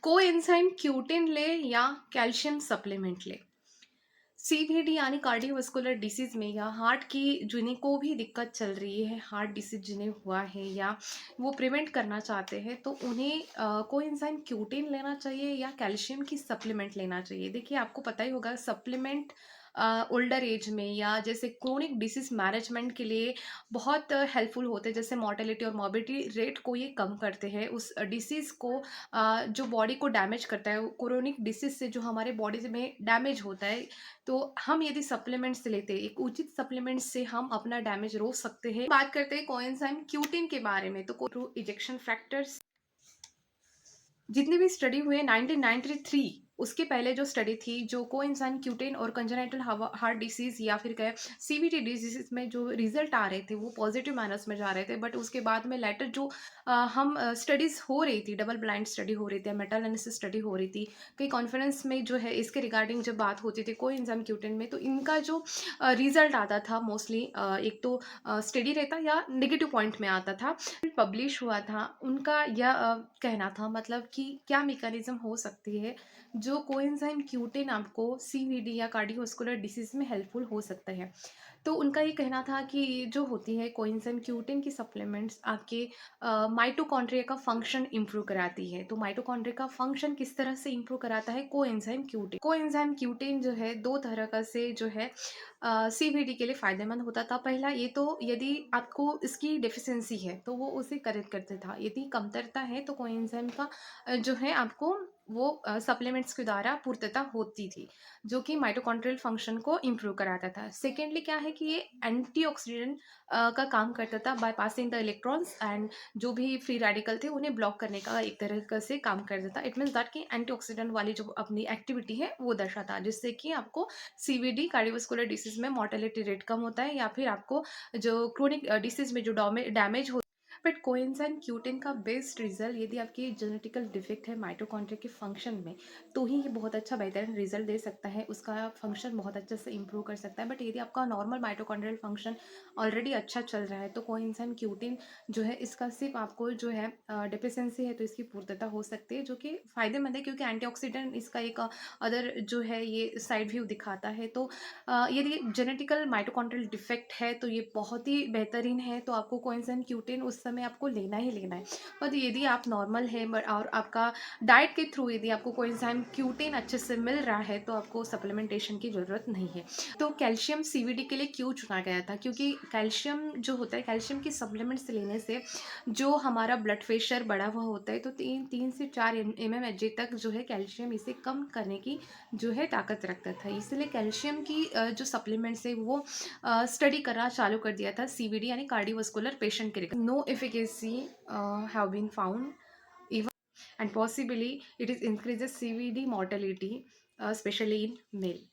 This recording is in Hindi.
कोएंजाइम क्यूटिन ले या कैल्शियम सप्लीमेंट ले। सीवीडी यानी कार्डियोवास्कुलर डिसीज में या हार्ट की जिन्हें को भी दिक्कत चल रही है, हार्ट डिसीज जिन्हें हुआ है या वो प्रिवेंट करना चाहते हैं, तो उन्हें कोएंजाइम क्यूटिन लेना चाहिए या कैल्शियम की सप्लीमेंट लेना चाहिए। देखिए, आपको पता ही होगा सप्लीमेंट ओल्डर एज में या जैसे क्रोनिक डिसीज मैनेजमेंट के लिए बहुत हेल्पफुल होते हैं। जैसे मॉर्टेलिटी और मॉर्बिडिटी रेट को ये कम करते हैं, उस डिसीज़ को जो बॉडी को डैमेज करता है, क्रोनिक डिसीज से जो हमारे बॉडी में डैमेज होता है, तो हम यदि सप्लीमेंट्स लेते हैं, एक उचित सप्लीमेंट से हम अपना डैमेज रोक सकते हैं। बात करते हैं कोएंजाइम क्यूटिन के बारे में, तो इजेक्शन फैक्टर्स जितनी भी स्टडी हुए 1993 उसके पहले जो स्टडी थी, जो कोएंजाइम क्यूटिन और कंजेनाइटल हार्ट डिसीज या फिर कहे सीवीटी डिजीज में जो रिजल्ट आ रहे थे वो पॉजिटिव माइनस में जा रहे थे। बट उसके बाद में लेटर जो हम स्टडीज हो रही थी, डबल ब्लाइंड स्टडी हो रही थी, मेटा एनालिसिस स्टडी हो रही थी, कई कॉन्फ्रेंस में जो है इसके रिगार्डिंग जब बात होती थी कोएंजाइम क्यूटिन में, तो इनका जो रिजल्ट आता था मोस्टली एक तो स्टडी रहता या नेगेटिव पॉइंट में आता था। पब्लिश हुआ था, उनका यह कहना था मतलब कि क्या मैकेनिज्म हो सकती है जो कोएंजाइम क्यूटिन आपको सीवीडी या कार्डियोवास्कुलर डिसीज में हेल्पफुल हो सकता है। तो उनका ये कहना था कि जो होती है कोएंजाइम क्यूटिन की सप्लीमेंट्स आपके माइटोकॉन्ड्रिया का फंक्शन इंप्रूव कराती है। तो माइटोकॉन्ड्रिया का फंक्शन किस तरह से इंप्रूव कराता है? कोएंजाइम क्यूटिन जो है दो तरह का से जो है सीवीडी के लिए फायदेमंद होता था। पहला ये, तो यदि आपको इसकी डेफिशिएंसी है तो वो उसे करेक्ट करता था, यदि कमतरता है तो कोएंजाइम का जो है आपको वो सप्लीमेंट्स के द्वारा पूर्तता होती थी, जो कि माइटोकॉन्ड्रियल फंक्शन को इम्प्रूव कराता था। सेकेंडली क्या है कि ये एंटीऑक्सीडेंट का काम करता था by passing the electrons, and जो भी फ्री रेडिकल थे उन्हें ब्लॉक करने का एक तरह से काम करता था। इट मीन्स दैट कि एंटीऑक्सीडेंट वाली जो अपनी एक्टिविटी है वो दर्शाता, जिससे कि आपको सीवीडी कार्डियोवास्कुलर डिसीज में मॉर्टेलिटी रेट कम होता है या फिर आपको जो क्रोनिक डिसीज में जो डैमेज हो। बट कोएंजाइम क्यूटिन का बेस्ट रिजल्ट यदि आपकी जेनेटिकल डिफेक्ट है माइटोकॉन्ड्रिया के फंक्शन में, तो ही ये बहुत अच्छा बेहतरीन रिजल्ट दे सकता है, उसका फंक्शन बहुत अच्छे से इंप्रूव कर सकता है। बट यदि आपका नॉर्मल माइटोकॉन्ड्रियल फंक्शन ऑलरेडी अच्छा चल रहा है, तो कोएंजाइम क्यूटिन जो है इसका सिर्फ आपको जो है डिफिशियंसी है तो इसकी पूर्तता हो सकती है, जो कि फायदेमंद है क्योंकि एंटीऑक्सीडेंट इसका एक अदर जो है ये साइड व्यू दिखाता है। तो यदि जेनेटिकल माइटोकॉन्ड्रियल डिफेक्ट है तो ये बहुत ही बेहतरीन है, तो आपको कोएंजाइम क्यूटिन उस समय आपको लेना ही लेना है। पर यदि आप नॉर्मल है और आपका डाइट के थ्रू यदि आपको कोएंजाइम क्यूटिन अच्छे से मिल रहा है, तो आपको सप्लीमेंटेशन की ज़रूरत नहीं है। तो कैल्शियम सीवीडी के लिए क्यों चुना गया था? क्योंकि कैल्शियम जो होता है, कैल्शियम की सप्लीमेंट्स लेने से जो हमारा ब्लड प्रेशर बढ़ा हुआ होता है, तो 3 से 4 mmHg तक जो है कैल्शियम इसे कम करने की जो है ताकत रखता था। इसलिए कैल्शियम की जो सप्लीमेंट्स है वो स्टडी करना चालू कर दिया था सीवीडी यानी कार्डियोवास्कुलर पेशेंट के लिए। No efficacy have been found even, and possibly it is increases CVD mortality, especially in male.